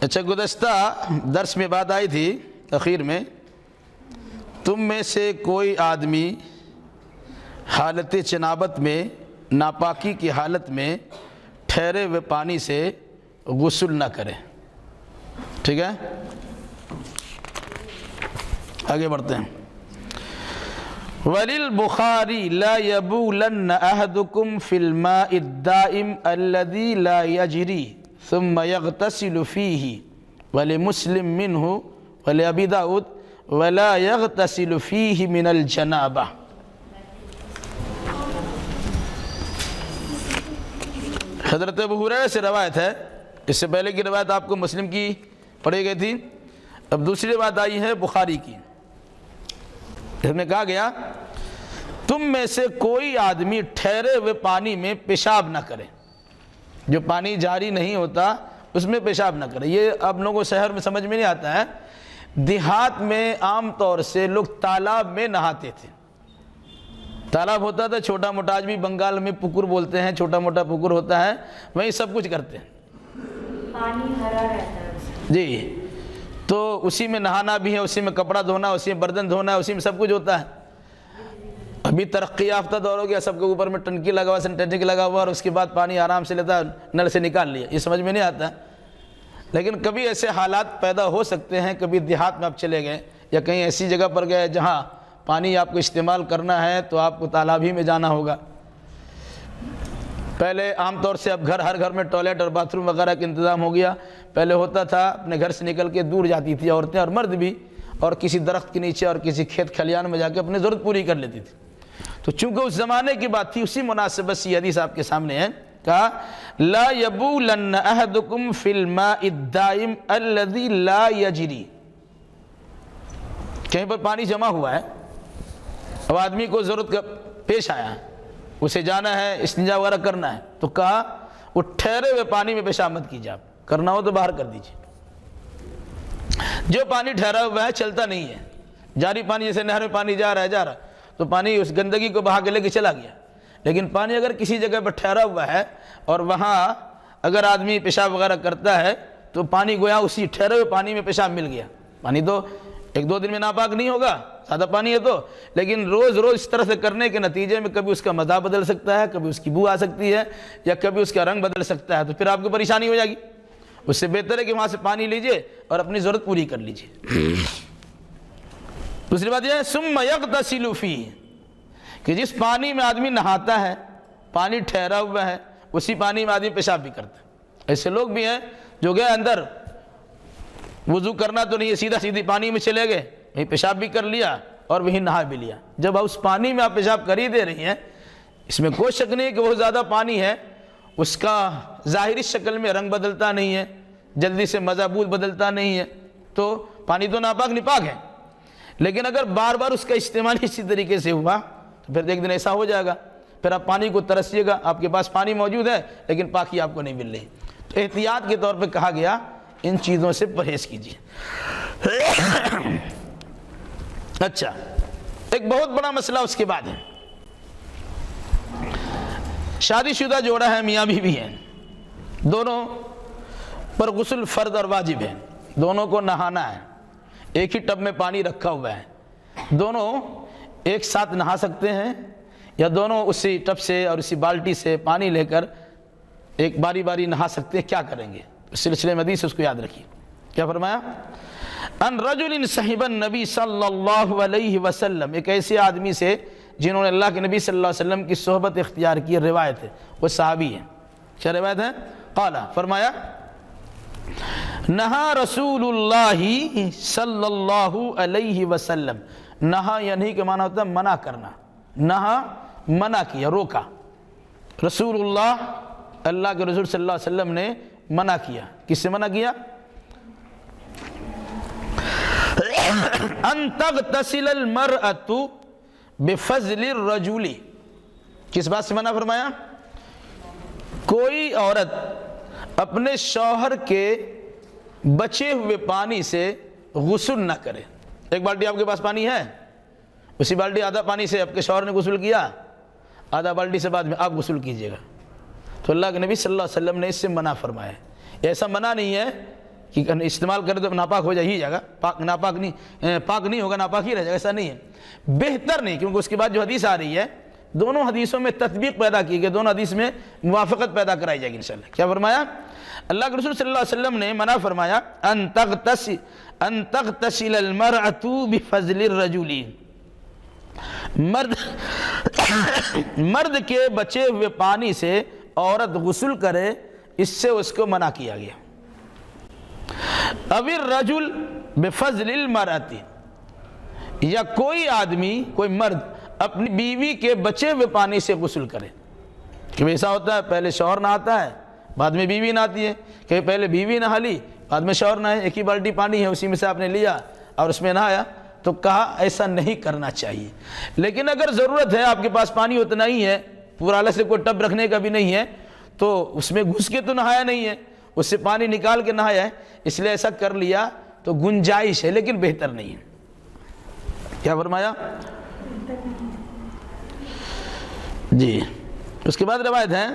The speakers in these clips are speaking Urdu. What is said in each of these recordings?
اچھا، گزشتہ درس میں بات آئی تھی اخیر میں، تم میں سے کوئی آدمی حالت جنابت میں ناپاکی کی حالت میں ٹھہرے ہوئے پانی سے غسل نہ کرے. ٹھیک ہے، آگے بڑھتے ہیں. وَلِلْبُخَارِي لَا يَبُولَنَّ أَحَدُكُمْ فِي الْمَاءِ الدَّائِمِ الَّذِي لَا يَجْرِي ثُمَّ يَغْتَسِلُ فِيهِ. وَلِمُسْلِمٍ مِّنْهُ وَلِأَبِي دَاؤُدَ وَلَا يَغْتَسِلُ فِيهِ مِنَ الْجَنَابَةِ. حضرت ابو ہریرہ سے روایت ہے. اس سے پہلے کی روایت آپ کو مسلم کی پڑھی گئی تھی، اب دوسری بات آئی ہے بخاری کی. اس میں کہا گیا تم میں سے کوئی آدمی ٹھہرے ہوئے پانی میں پیشاب نہ کرے. جو پانی جاری نہیں ہوتا اس میں پیشاب نہ کرے. یہ اب لوگوں کو شہر میں سمجھ میں نہیں آتا ہے. دیہات میں عام طور سے لوگ تالاب میں نہاتے تھے. تالاب ہوتا تھا چھوٹا موٹا، آج بھی بنگال میں پکر بولتے ہیں، چھوٹا موٹا پکر ہوتا ہے، وہیں سب کچھ کرتے ہیں. پانی ہرا رہتا ہے جی، تو اسی میں نہانا بھی ہے، اسی میں کپڑا دھونا، اسی میں برتن دھونا، اسی میں سب کچھ ہوتا ہے. ابھی ترقی یافتہ دور ہو گیا، سب کے اوپر میں ٹنکی لگا ہوا، سینٹینک لگا ہوا، اور اس کے بعد پانی آرام سے لیتا ہے، نل سے نکال لیا. یہ سمجھ میں نہیں آتا. لیکن کبھی ایسے حالات پیدا ہو سکتے ہیں، کبھی دیہات میں آپ چلے گئے یا کہیں ایسی جگہ پر گئے جہاں پانی آپ کو استعمال کرنا ہے تو آپ کو تالاب ہی میں جانا ہوگا. پہلے عام طور سے اب ہر گھر میں ٹوائلٹ اور باتھ روم وغیرہ کا انتظام ہو گیا. پہلے ہوتا تھا اپنے گھر سے نکل کے دور جاتی تھی عورتیں اور مرد بھی، اور کسی درخت کے نیچے اور کسی کھیت کھلیان میں جا کے اپنی ضرورت پوری کر لیتی تھی. تو چونکہ اس زمانے کی بات تھی، اسی مناسبت سے یہ حدیث آپ کے سامنے ہے. کہا لا یبولن احدکم فی الماء الدائم الذی لا یجری. کہیں پر پانی جمع ہوا ہے، اب آدمی کو ضرورت کا پیش آیا ہے، اسے جانا ہے، استنجا وغیرہ کرنا ہے، تو کہا وہ ٹھہرے ہوئے پانی میں پیشاب مت کیجیے. آپ کرنا ہو تو باہر کر دیجیے. جو پانی ٹھہرا ہوا ہے چلتا نہیں ہے، جاری پانی، جیسے نہر میں پانی جا رہا ہے تو پانی اس گندگی کو بہا کے لے کے چلا گیا. لیکن پانی اگر کسی جگہ پر ٹھہرا ہوا ہے اور وہاں اگر آدمی پیشاب وغیرہ کرتا ہے تو پانی گویا اسی ٹھہرے ہوئے پانی میں پیشاب مل گیا. پانی تو ایک دو دن میں ناپاک نہیں ہوگا، سادہ پانی ہے تو، لیکن روز اس طرح سے کرنے کے نتیجے میں کبھی اس کا مزہ بدل سکتا ہے، کبھی اس کی بو آ سکتی ہے، یا کبھی اس کا رنگ بدل سکتا ہے. تو پھر آپ کو پریشانی ہو جائے گی. اس سے بہتر ہے کہ وہاں سے پانی لیجئے اور اپنی ضرورت پوری کر لیجئے. دوسری بات یہ ہے ثم یغتسل فیہ، کہ جس پانی میں آدمی نہاتا ہے، پانی ٹھہرا ہوا ہے، اسی پانی میں آدمی پیشاب بھی کرتا ہے. ایسے لوگ بھی ہیں جو گئے اندر، وضو کرنا تو نہیں ہے، سیدھا سیدھی پانی میں چلے گئے، وہیں پیشاب بھی کر لیا اور وہیں نہا بھی لیا. جب اس پانی میں آپ پیشاب کر ہی دے رہی ہیں، اس میں کوئی شک نہیں کہ وہ زیادہ پانی ہے، اس کا ظاہری شکل میں رنگ بدلتا نہیں ہے، جلدی سے مزہ بدلتا نہیں ہے، تو پانی تو ناپاک نپاک ہے. لیکن اگر بار بار اس کا استعمال اسی طریقے سے ہوا تو پھر ایک دن ایسا ہو جائے گا، پھر آپ پانی کو ترسیے گا، آپ کے پاس پانی موجود ہے لیکن پاکی آپ کو نہیں مل رہی. تو احتیاط کے طور پہ کہا گیا ان چیزوں سے پرہیز کیجیے. اچھا، ایک بہت بڑا مسئلہ اس کے بعد ہے. شادی شدہ جوڑا ہے، میاں بیوی ہیں، دونوں پر غسل فرض اور واجب ہے. دونوں کو نہانا ہے، ایک ہی ٹب میں پانی رکھا ہوا ہے، دونوں ایک ساتھ نہا سکتے ہیں یا دونوں اسی ٹب سے اور اسی بالٹی سے پانی لے کر ایک باری باری نہا سکتے ہیں. کیا کریں گے؟ اس سلسلے میں حدیث اس کو یاد رکھیے. کیا فرمایا؟ ان رجل صحب النبی صلی اللہ علیہ وسلم، ایک ایسے آدمی سے جنہوں نے اللہ کے نبی صلی اللہ علیہ وسلم کی صحبت اختیار کی. روایت ہے، وہ صحابی ہے. کیا روایت ہے؟ قال، فرمایا نہا رسول اللہ صلی اللہ علیہ وسلم. نہا یعنی کہ معنی ہوتا ہے منع کرنا. نہا منع کیا، روکا. رسول اللہ، اللہ کے رسول صلی اللہ علیہ وسلم نے منع کیا. کس سے منع کیا؟ ان تغتسل المرأة بفضل الرجل. کس بات سے منع فرمایا؟ کوئی عورت اپنے شوہر کے بچے ہوئے پانی سے غسل نہ کرے. ایک بالٹی آپ کے پاس پانی ہے، اسی بالٹی آدھا پانی سے آپ کے شوہر نے غسل کیا، آدھا بالٹی سے بعد میں آپ غسل کیجئے گا. تو اللہ کے نبی صلی اللہ علیہ وسلم نے اس سے منع فرمایا ہے۔ ایسا منع نہیں ہے کہ استعمال کرے تو ناپاک ہو جائے ہی جائے گا، پاک نہیں ہوگا، ناپاک ہی رہ جائے گا، ایسا نہیں ہے، بہتر نہیں، کیونکہ اس کے بعد جو حدیث آ رہی ہے دونوں حدیثوں میں تطبیق پیدا کی گئی، دونوں حدیث میں موافقت پیدا کرائی جائے گی انشاءاللہ۔ کیا فرمایا؟ اللہ کے رسول صلی اللہ علیہ وسلم نے منع فرمایا ان تغتسل المرأة بفضل الرجل، مرد کے بچے ہوئے پانی سے عورت غسل کرے، اس سے اس کو منع کیا گیا۔ اب الرجل بفضل المرأة، یا کوئی آدمی، کوئی مرد اپنی بیوی کے بچے ہوئے پانی سے غسل کرے، کہ ایسا ہوتا ہے پہلے شوہر نہاتا ہے بعد میں بیوی نہاتی ہے، کہ پہلے بیوی نہا لی بعد میں شوہر نہائے، ایک ہی بالٹی پانی ہے اسی میں سے آپ نے لیا اور اس میں نہایا، تو کہا ایسا نہیں کرنا چاہیے۔ لیکن اگر ضرورت ہے، آپ کے پاس پانی اتنا ہی ہے، پورا الگ سے کوئی ٹب رکھنے کا بھی نہیں ہے، تو اس میں گھس کے تو نہایا نہیں ہے، اس سے پانی نکال کے نہایا ہے، اس لیے ایسا کر لیا تو گنجائش ہے لیکن بہتر نہیں ہے۔ کیا فرمایا؟ جی اس کے بعد روایت ہے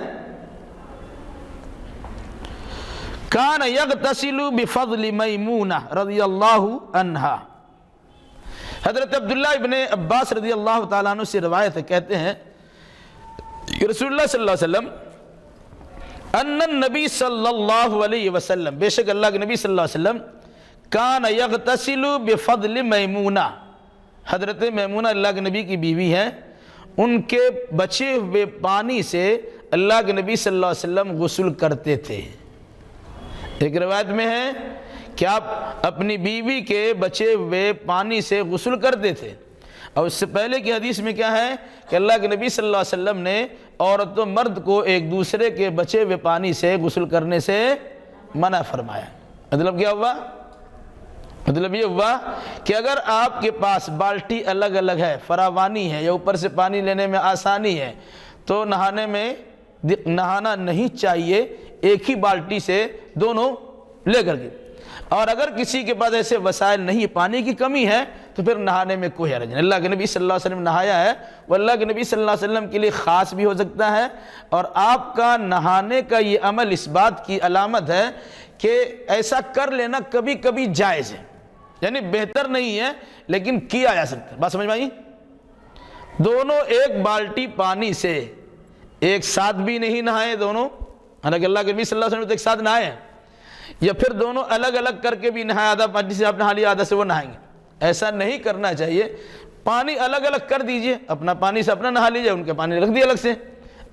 کان یغتسل بفضل میمونہ رضی اللہ عنہا، حضرت عبداللہ ابن عباس رضی اللہ تعالیٰ عنہ سے روایت ہے، کہتے ہیں کہ رسول اللہ صلی اللہ علیہ وسلم ان النبی صلی اللہ علیہ وسلم، بے شک اللہ کے نبی صلی اللہ علیہ وسلم کان یغتسل بفضل میمونہ، حضرت میمونہ اللہ کے نبی کی بیوی ہیں، ان کے بچے ہوئے پانی سے اللہ کے نبی صلی اللہ علیہ وسلم غسل کرتے تھے۔ ایک روایت میں ہے کہ آپ اپنی بیوی کے بچے ہوئے پانی سے غسل کرتے تھے، اور اس سے پہلے کی حدیث میں کیا ہے کہ اللہ کے نبی صلی اللہ علیہ وسلم نے عورت و مرد کو ایک دوسرے کے بچے ہوئے پانی سے غسل کرنے سے منع فرمایا۔ مطلب کیا ہوا؟ مطلب یہ ہوا کہ اگر آپ کے پاس بالٹی الگ الگ ہے، فراوانی ہے، یا اوپر سے پانی لینے میں آسانی ہے، تو نہانا نہیں چاہیے ایک ہی بالٹی سے دونوں لے کر کے، اور اگر کسی کے پاس ایسے وسائل نہیں، پانی کی کمی ہے، تو پھر نہانے میں کوئی حرج نہیں۔ اللہ کے نبی صلی اللہ علیہ وسلم نے نہایا ہے، وہ اللہ کے نبی صلی اللہ علیہ وسلم کے لیے خاص بھی ہو سکتا ہے، اور آپ کا نہانے کا یہ عمل اس بات کی علامت ہے کہ ایسا کر لینا کبھی کبھی جائز ہے، یعنی بہتر نہیں ہے لیکن کیا جا سکتا ہے۔ بات سمجھ میں آئی؟ دونوں ایک بالٹی پانی سے ایک ساتھ بھی نہیں نہائے دونوں، حالانکہ اللہ کے نبی صلی اللہ علیہ وسلم تو ایک ساتھ نہائے ہیں، یا پھر دونوں الگ الگ کر کے بھی نہایا، آدھا پانی سے آپ نہا لیا آدھا سے وہ نہائیں گے، ایسا نہیں کرنا چاہیے۔ پانی الگ الگ کر دیجئے، اپنا پانی سے اپنا نہا لیجئے، ان کے پانی رکھ دیے الگ سے،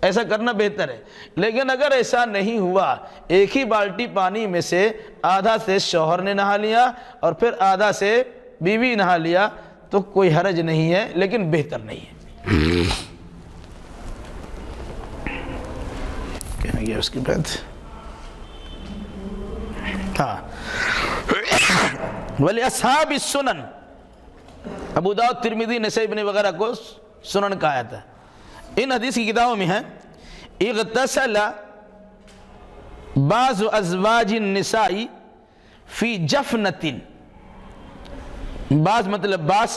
ایسا کرنا بہتر ہے۔ لیکن اگر ایسا نہیں ہوا، ایک ہی بالٹی پانی میں سے آدھا سے شوہر نے نہا لیا اور پھر آدھا سے بیوی نہا لیا، تو کوئی حرج نہیں ہے لیکن بہتر نہیں ہے۔ کہنے گیا اس کے بعد وَلِأَصْحَابِ السُّنَنِ، ابو داؤد، ترمذی، نسائی ابن وغیرہ کو سنن کا آیت ہے۔ ان حدیث کی کتابوں میں ہے اغتسل بعض ازواج النساء فی جفنۃ، بعض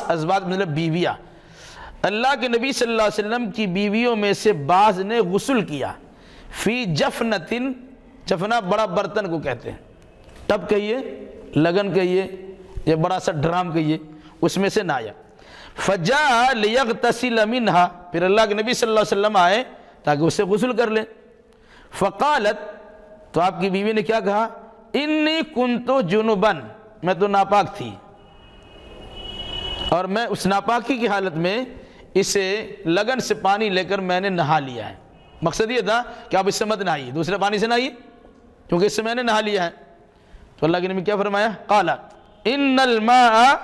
ازواج مطلب بیویاں، اللہ کے نبی صلی اللہ علیہ وسلم کی بیویوں میں سے بعض نے غسل کیا، فی جفنۃ، جفنا بڑا برتن کو کہتے ہیں، ٹب کہیے، لگن کہیے، یا بڑا سا ڈرام کہیے، اس میں سے نہایا۔ فجاء لیغتسل منہا، پھر اللہ کے نبی صلی اللہ علیہ وسلم آئے تاکہ اسے غسل کر لیں۔ فقالت، تو آپ کی بیوی نے کیا کہا؟ انی کنت جنبا، میں تو ناپاک تھی، اور میں اس ناپاکی کی حالت میں اسے لگن سے پانی لے کر میں نے نہا لیا ہے۔ مقصد یہ تھا کہ آپ اس سے مت نہائیے، دوسرے پانی سے نہائیے، کیونکہ اس سے میں نے نہا لیا ہے۔ تو اللہ کے نبی کیا فرمایا؟ قال ان الماء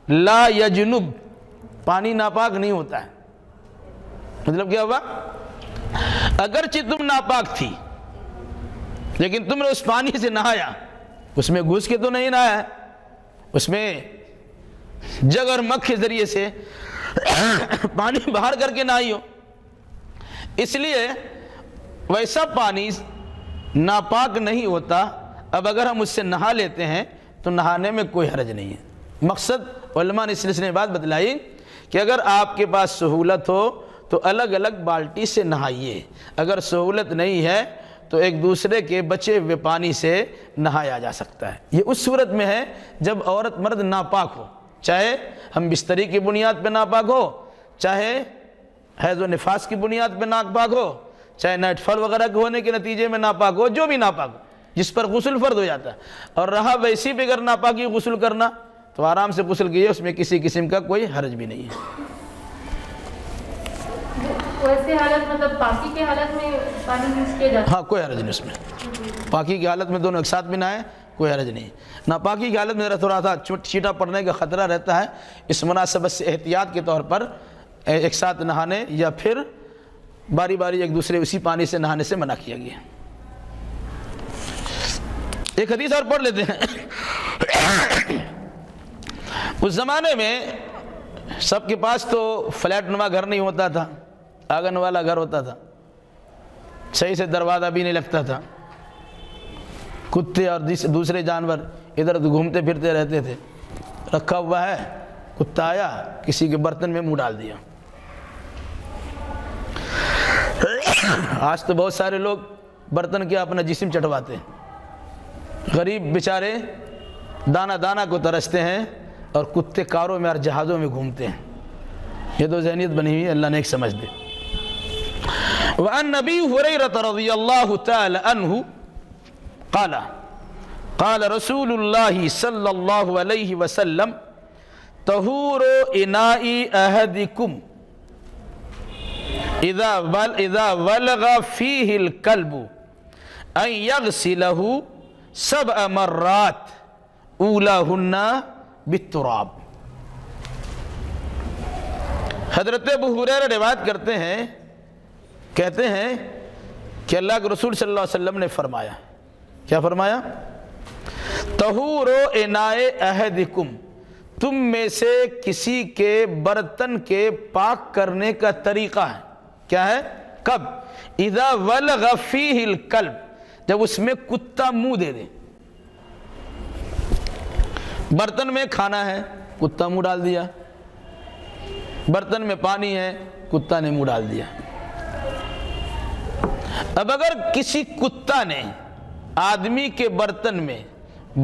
لا یجنب، پانی ناپاک نہیں ہوتا ہے۔ مطلب کیا ہوا؟ اگرچہ تم ناپاک تھی لیکن تم نے اس پانی سے نہایا، اس میں گھس کے تو نہیں نہایا، اس میں جگ اور مگ کے ذریعے سے پانی باہر کر کے نہائی ہو، اس لیے ویسا پانی ناپاک نہیں ہوتا۔ اب اگر ہم اس سے نہا لیتے ہیں تو نہانے میں کوئی حرج نہیں ہے۔ مقصد علماء نے اس سلسلے میں بات بتلائی کہ اگر آپ کے پاس سہولت ہو تو الگ الگ بالٹی سے نہائیے، اگر سہولت نہیں ہے تو ایک دوسرے کے بچے ہوئے پانی سے نہایا جا سکتا ہے۔ یہ اس صورت میں ہے جب عورت مرد ناپاک ہو، چاہے ہم بستری کی بنیاد پہ ناپاک ہو، چاہے حیض و نفاس کی بنیاد پہ ناپاک ہو، چاہے نائٹ فال وغیرہ کے ہونے کے نتیجے میں ناپاک ہو، جو بھی ناپاک ہو جس پر غسل فرض ہو جاتا ہے، اور رہا ویسی بغیر ناپاکی غسل کرنا تو آرام سے غسل کیجیے، اس میں کسی قسم کا کوئی حرج بھی نہیں ہے۔ ویسے حالت مطلب پاکی کے حالت میں پانی یوز کیا جاتا ہے؟ ہاں کوئی حرج نہیں اس میں، پاکی کی حالت میں دونوں ایک ساتھ بھی نہائیں کوئی حرج نہیں۔ ناپاکی کی حالت میں ذرا تھوڑا سا چھینٹا پڑنے کا خطرہ رہتا ہے، اس مناسبت سے احتیاط کے طور پر ایک ساتھ نہانے یا پھر باری باری ایک دوسرے اسی پانی سے نہانے سے منع کیا گیا۔ ایک حدیث اور پڑھ لیتے ہیں۔ اس زمانے میں سب کے پاس تو فلیٹ نما گھر نہیں ہوتا تھا، آنگن والا گھر ہوتا تھا، صحیح سے دروازہ بھی نہیں لگتا تھا، کتے اور دوسرے جانور ادھر ادھر گھومتے پھرتے رہتے تھے، رکھا ہوا ہے، کتا آیا کسی کے برتن میں منہ ڈال دیا۔ آج تو بہت سارے لوگ برتن کیا اپنا جسم چٹواتے ہیں، غریب بیچارے دانہ دانہ کو ترستے ہیں اور کتے کاروں میں اور جہازوں میں گھومتے ہیں۔ یہ تو ذہنیت بنی ہوئی ہے، اللہ نے ایک سمجھ دے۔ وعن ابی ہریرہ رضی اللہ تعالی عنہ قال قال رسول اللہ صلی اللہ علیہ وسلم طہور اناء احدکم اذا ولغ فیہ الکلب ان یغسلہ 7 مرات اولاہن بالتراب۔ حضرت ابو ہریرہ روایت کرتے ہیں، کہتے ہیں کہ اللہ کے رسول صلی اللہ علیہ وسلم نے فرمایا، کیا فرمایا؟ طہور اناء احدکم، تم میں سے کسی کے برتن کے پاک کرنے کا طریقہ ہے، کیا ہے؟ کب؟ اذا ولغ فیہ الکلب، جب اس میں کتا منہ دے دے۔ برتن میں کھانا ہے، کتا منہ ڈال دیا، برتن میں پانی ہے، کتا نے منہ ڈال دیا۔ اب اگر کسی کتا نے آدمی کے برتن میں،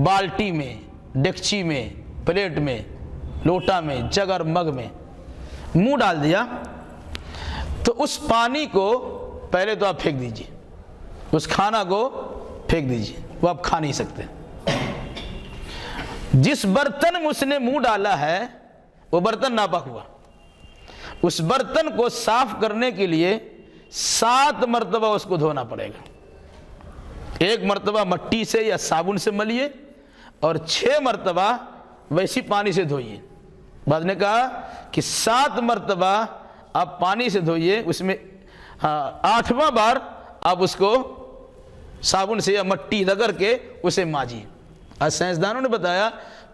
بالٹی میں، ڈیکچی میں، پلیٹ میں، لوٹا میں، جگ اور مگ میں منہ ڈال دیا تو اس پانی کو پہلے تو آپ پھینک دیجئے، اس کھانا کو پھینک دیجئے، وہ آپ کھا نہیں سکتے۔ جس برتن میں اس نے منہ ڈالا ہے وہ برتن ناپاک ہوا، اس برتن کو صاف کرنے کے لیے 7 مرتبہ اس کو دھونا پڑے گا۔ ایک مرتبہ مٹی سے یا صابن سے ملیے اور 6 مرتبہ ویسی پانی سے دھوئیے۔ بعد نے کہا کہ 7 مرتبہ آپ پانی سے دھوئیے، اس میں 8واں بار آپ اس کو صابن سے یا مٹی رگڑ کے اسے ماجیے۔ آج سائنسدانوں نے بتایا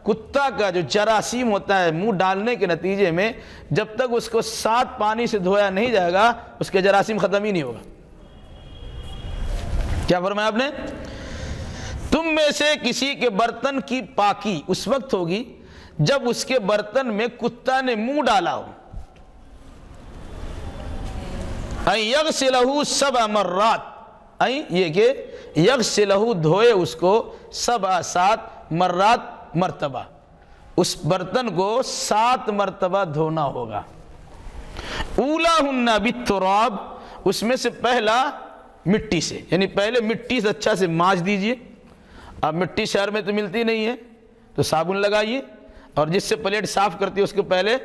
کتا کا جو جراثیم ہوتا ہے منہ ڈالنے کے نتیجے میں، جب تک اس کو 7 پانی سے دھویا نہیں جائے گا اس کے جراثیم ختم ہی نہیں ہوگا۔ کیا فرمایا آپ نے؟ تم میں سے کسی کے برتن کی پاکی اس وقت ہوگی جب اس کے برتن میں کتا نے منہ ڈالا ہو۔ ان یغسلہ 7 مرات، یہ کہ یغسلہ دھوئے اس کو 7 مرات، مرتبہ، اس برتن کو 7 مرتبہ دھونا ہوگا۔ اولاہن بالتراب، اس میں سے پہلا مٹی سے، یعنی پہلے مٹی سے اچھا سے ماج دیجئے۔ اب مٹی شہر میں تو ملتی نہیں ہے تو صابن لگائیے، اور جس سے پلیٹ صاف کرتی ہے اس کو پہلے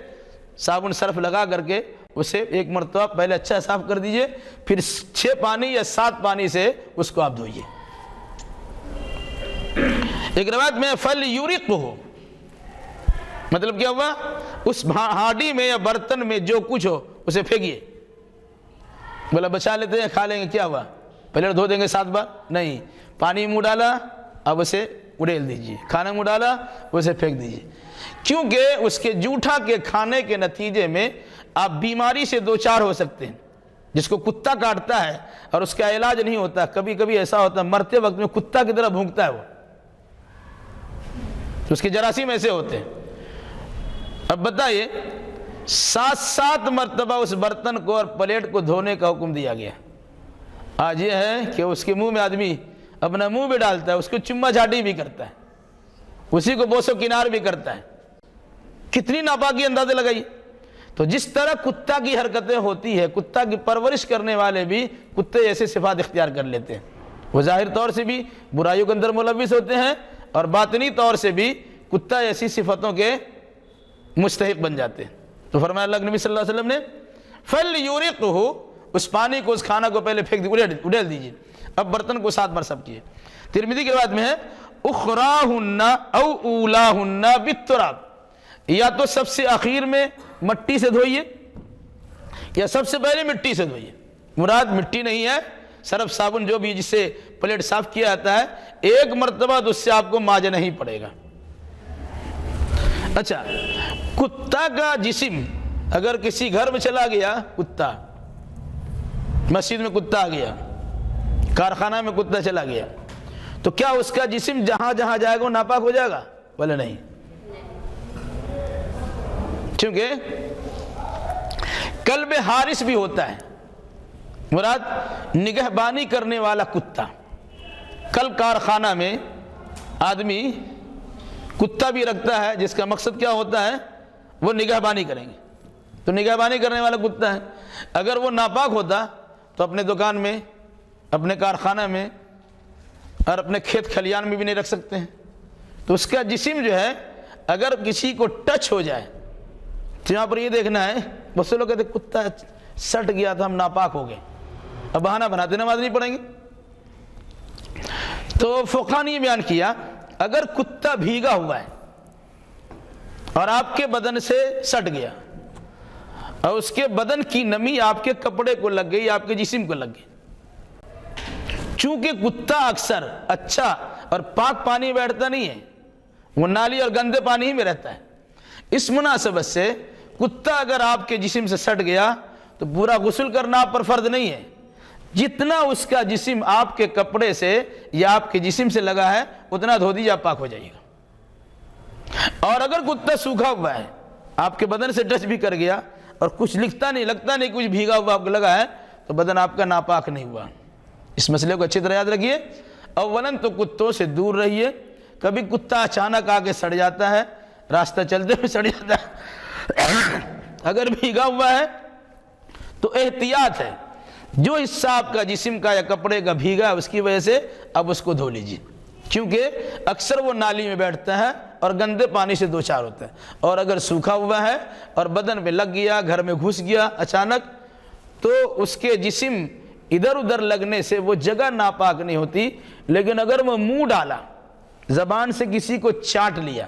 صابن صرف لگا کر کے اسے ایک مرتبہ پہلے اچھا صاف کر دیجئے، پھر 6 پانی یا 7 پانی سے اس کو آپ دھوئیے۔ ایک روایت میں فَلْيُرِقْهُ، مطلب کیا ہوا؟ اس ہانڈی میں یا برتن میں جو کچھ ہو اسے پھینکیے۔ بولا بچا لیتے ہیں، کھا لیں گے، کیا ہوا؟ پہلے دھو دیں گے 7 بار؟ نہیں، پانی منہ ڈالا اب اسے اڑیل دیجئے، کھانا منہ ڈالا اسے پھینک دیجئے، کیونکہ اس کے جوٹھا کے کھانے کے نتیجے میں آپ بیماری سے دوچار ہو سکتے ہیں۔ جس کو کتا کاٹتا ہے اور اس کا علاج نہیں ہوتا، کبھی کبھی ایسا ہوتا ہے مرتے وقت میں کتا کی طرح بھونکتا ہے وہ، اس کے جراثیم ایسے ہوتے ہیں۔ اب بتائیے 7 مرتبہ اس برتن کو اور پلیٹ کو دھونے کا حکم دیا گیا۔ آج یہ ہے کہ اس کے منہ میں آدمی اپنا منہ بھی ڈالتا ہے، اس کو چما چاٹی بھی کرتا ہے، اسی کو بوس و کنار بھی کرتا ہے۔ کتنی ناپاکی اندازے لگائی۔ تو جس طرح کتا کی حرکتیں ہوتی ہے، کتا کی پرورش کرنے والے بھی کتے ایسے صفات اختیار کر لیتے ہیں، وہ ظاہر طور سے بھی برائیوں کے اندر ملوث ہوتے ہیں اور باطنی طور سے بھی کتا ایسی صفتوں کے مستحق بن جاتے ہیں۔ تو فرمایا اللہ کے نبی صلی اللہ علیہ وسلم نے فَلْيُرِقْهُ، اس پانی کو، اس کھانا کو پہلے پھینک اڑیل دیجیے، اب برتن کو 7 بار صاف کیے۔ ترمذی کی روایت میں ہے اخراہن او اولاہن بالتراب، یا تو سب سے آخر میں مٹی سے دھوئیے یا سب سے پہلے مٹی سے دھوئیے۔ مراد مٹی نہیں ہے، صرف صابن جو بھی جس سے پلیٹ صاف کیا جاتا ہے، ایک مرتبہ تو اس سے آپ کو مانجنا ہی پڑے گا۔ اچھا، کتا کا جسم اگر کسی گھر میں چلا گیا، کتا مسجد میں کتا آ گیا، کارخانہ میں کتا چلا گیا، تو کیا اس کا جسم جہاں جہاں جائے گا وہ ناپاک ہو جائے گا؟ بولے نہیں، کیونکہ کلب حارس بھی ہوتا ہے، مراد نگہبانی کرنے والا کتا۔ کل کارخانہ میں آدمی کتا بھی رکھتا ہے جس کا مقصد کیا ہوتا ہے، وہ نگہبانی کریں گے، تو نگہبانی کرنے والا کتا ہے۔ اگر وہ ناپاک ہوتا تو اپنے دکان میں، اپنے کارخانہ میں اور اپنے کھیت کھلیان میں بھی نہیں رکھ سکتے ہیں۔ تو اس کا جسم جو ہے اگر کسی کو ٹچ ہو جائے تو یہاں پر یہ دیکھنا ہے، بہت سے لوگ کہتے ہیں کتا سٹ گیا تھا ہم ناپاک ہو گئے، اب بہانہ بناتے نماز نہیں پڑھیں گے۔ تو فقہاء نے یہ بیان کیا، اگر کتا بھیگا ہوا ہے اور آپ کے بدن سے سٹ گیا اور اس کے بدن کی نمی آپ کے کپڑے کو لگ گئی، آپ کے جسم کو لگ گئی، چونکہ کتا اکثر اچھا اور پاک پانی میں بیٹھتا نہیں ہے، وہ نالی اور گندے پانی ہی میں رہتا ہے، اس مناسبت سے کتا اگر آپ کے جسم سے سٹ گیا تو پورا غسل کرنا آپ پر فرض نہیں ہے، جتنا اس کا جسم آپ کے کپڑے سے یا آپ کے جسم سے لگا ہے اتنا دھو دیجیے، آپ پاک ہو جائیے گا۔ اور اگر کتا سوکھا ہوا ہے، آپ کے بدن سے ٹچ بھی کر گیا اور کچھ لگتا نہیں کچھ بھیگا ہوا آپ کو لگا ہے، تو بدن آپ کا ناپاک نہیں ہوا۔ اس مسئلے کو اچھی طرح یاد رکھیے۔ اولاً تو کتوں سے دور رہیے، کبھی کتا اچانک آ کے سڑ جاتا ہے، راستہ چلتے ہوئے سڑ جاتا ہے، اگر بھیگا ہوا ہے تو احتیاط ہے، جو حصہ آپ کا جسم کا یا کپڑے کا بھیگا ہے اس کی وجہ سے اب اس کو دھو لیجیے، کیونکہ اکثر وہ نالی میں بیٹھتا ہے اور گندے پانی سے دوچار ہوتا ہے۔ اور اگر سوکھا ہوا ہے اور بدن پہ لگ گیا، گھر میں گھس گیا اچانک، تو اس کے جسم ادھر ادھر لگنے سے وہ جگہ ناپاک نہیں ہوتی، لیکن اگر وہ منہ ڈالا، زبان سے کسی کو چاٹ لیا،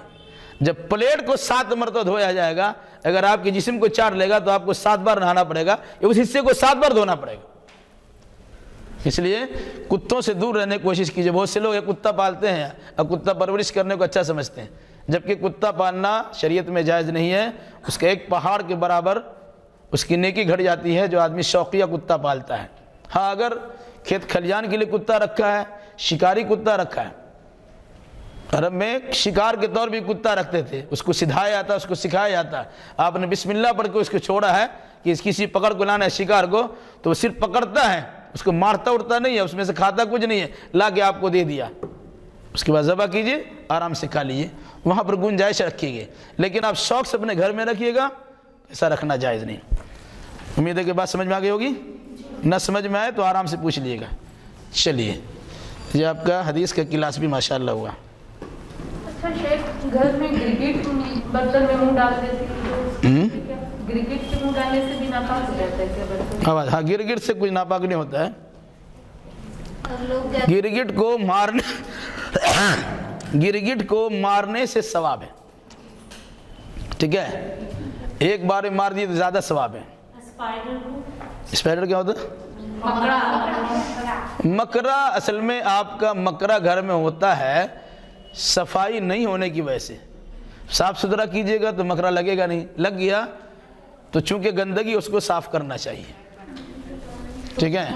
جب پلیٹ کو 7 مرتبہ دھویا جائے گا، اگر آپ کے جسم کو چاٹ لے گا تو آپ کو 7 بار نہانا پڑے گا، اس حصے کو 7 بار دھونا پڑے گا۔ اس لیے کتوں سے دور رہنے کی کوشش کیجیے۔ بہت سے لوگ یہ کتا پالتے ہیں اور کتا پرورش کرنے کو اچھا سمجھتے ہیں، جبکہ کتا پالنا شریعت میں جائز نہیں ہے، اس کا ایک پہاڑ کے برابر اس کی نیکی گھٹ جاتی ہے جو آدمی شوقیہ کتا پالتا ہے۔ ہاں، اگر کھیت کھلیان کے لیے کتا رکھا ہے، شکاری کتا رکھا ہے، عرب میں شکار کے طور بھی کتا رکھتے تھے، اس کو سدھایا جاتا، اس کو سکھایا جاتا، آپ نے بسم اللہ پڑھ کے اس کو چھوڑا ہے کہ کسی پکڑ کو لانا ہے شکار کو، تو وہ صرف پکڑتا ہے، اس کو مارتا اڑتا نہیں ہے، اس میں سے کھاتا کچھ نہیں ہے، لا کے آپ کو دے دیا، اس کے بعد ذبح کیجئے، آرام سے کھا لیجئے، وہاں پر گنجائش رکھیے گے، لیکن آپ شوق سے اپنے گھر میں رکھیے گا، ایسا رکھنا جائز نہیں۔ امید ہے کہ بات سمجھ میں آ گئی ہوگی، نہ سمجھ میں آئے تو آرام سے پوچھ لیے گا۔ چلیے، یہ آپ کا حدیث کا کلاس بھی ماشاءاللہ ہوا۔ اچھا شیخ، گھر میں گرگٹ برتن میں منہ ڈال دیتے ہیں، گرگٹ کے منہ ڈالنے سے بھی ناپاک ہو جاتا ہے کیا برتن؟ ہاں، گرگٹ سے کچھ ناپاک نہیں ہوتا ہے، گرگٹ کو مارنے سے ثواب ہے، ٹھیک ہے، ایک بار میں مار دیے تو زیادہ ثواب ہے۔ اسپائڈر کیا ہوتا ہے؟ مکرا اصل میں آپ کا مکرا گھر میں ہوتا ہے صفائی نہیں ہونے کی وجہ سے، صاف ستھرا کیجئے گا تو مکرا لگے گا نہیں، لگ گیا تو چونکہ گندگی اس کو صاف کرنا چاہیے، ٹھیک ہے،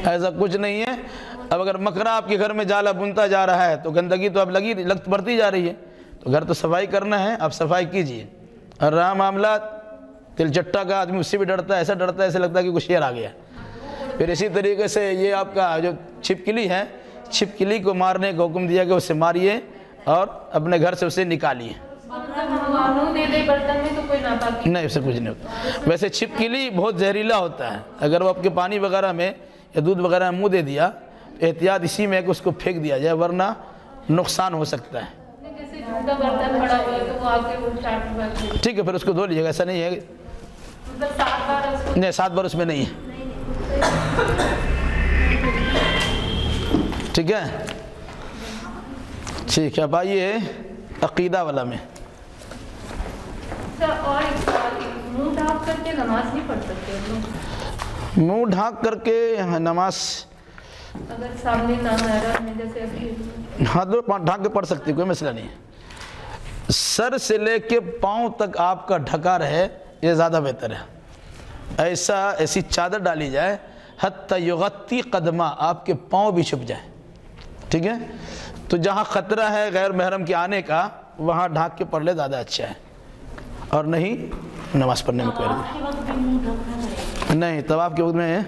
ایسا کچھ نہیں ہے۔ اب اگر مکرا آپ کے گھر میں جالا بنتا جا رہا ہے تو گندگی تو اب بڑھتی جا رہی ہے، تو گھر تو صفائی کرنا ہے، آپ صفائی کیجئے. اور رہا معاملات تل چٹا کا، آدمی اس سے بھی ڈرتا ہے، ایسا ڈرتا ہے ایسا لگتا ہے کہ کچھ شیر آ گیا. پھر اسی طریقے سے یہ آپ کا جو چھپکلی ہے، چھپکلی کو مارنے کا حکم دیا کہ اسے ماریے اور اپنے گھر سے اسے نکالیے. منہ دے دے برتن میں تو کوئی ناپاکی نہیں، اس سے کچھ نہیں ہوتا. ویسے چھپکلی بہت زہریلا ہوتا ہے، اگر وہ آپ کے پانی وغیرہ میں یا دودھ وغیرہ میں منہ دے دیا تو احتیاط اسی میں ہے کہ اس کو پھینک دیا جائے، ورنہ نقصان ہو سکتا ہے. جیسے جھوٹا برتن پڑا ہوا ہے تو وہ آ کے وہ چاٹ ہوا. ٹھیک ہے، پھر اس کو دھو لیجیے گا، ایسا نہیں ہے. مطلب 7 بار اس کو نہیں، 7 بار اس میں نہیں ہے. ٹھیک ہے، ٹھیک ہے. اب آئیے عقیدہ والا میں. اور منہ ڈھانپ کر کے نماز نہیں پڑھ سکتے لوگ؟ منہ ڈھانک کر کے نماز اگر سامنے نامحرم ہے جیسے ابھی ہاں تو ڈھانک کے پڑھ سکتی، کوئی مسئلہ نہیں ہے. سر سے لے کے پاؤں تک آپ کا ڈھکا رہے، یہ زیادہ بہتر ہے. ایسی چادر ڈالی جائے حتی یغطی قدمہ، آپ کے پاؤں بھی چھپ جائے. ٹھیک ہے، تو جہاں خطرہ ہے غیر محرم کے آنے کا وہاں ڈھانک کے پڑھ لے، زیادہ اچھا ہے. اور نہیں نماز پڑھنے میں کوئی نہیں. طواف کے وقت میں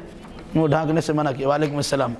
منہ ڈھانکنے سے منع کیا. وعلیکم السلام.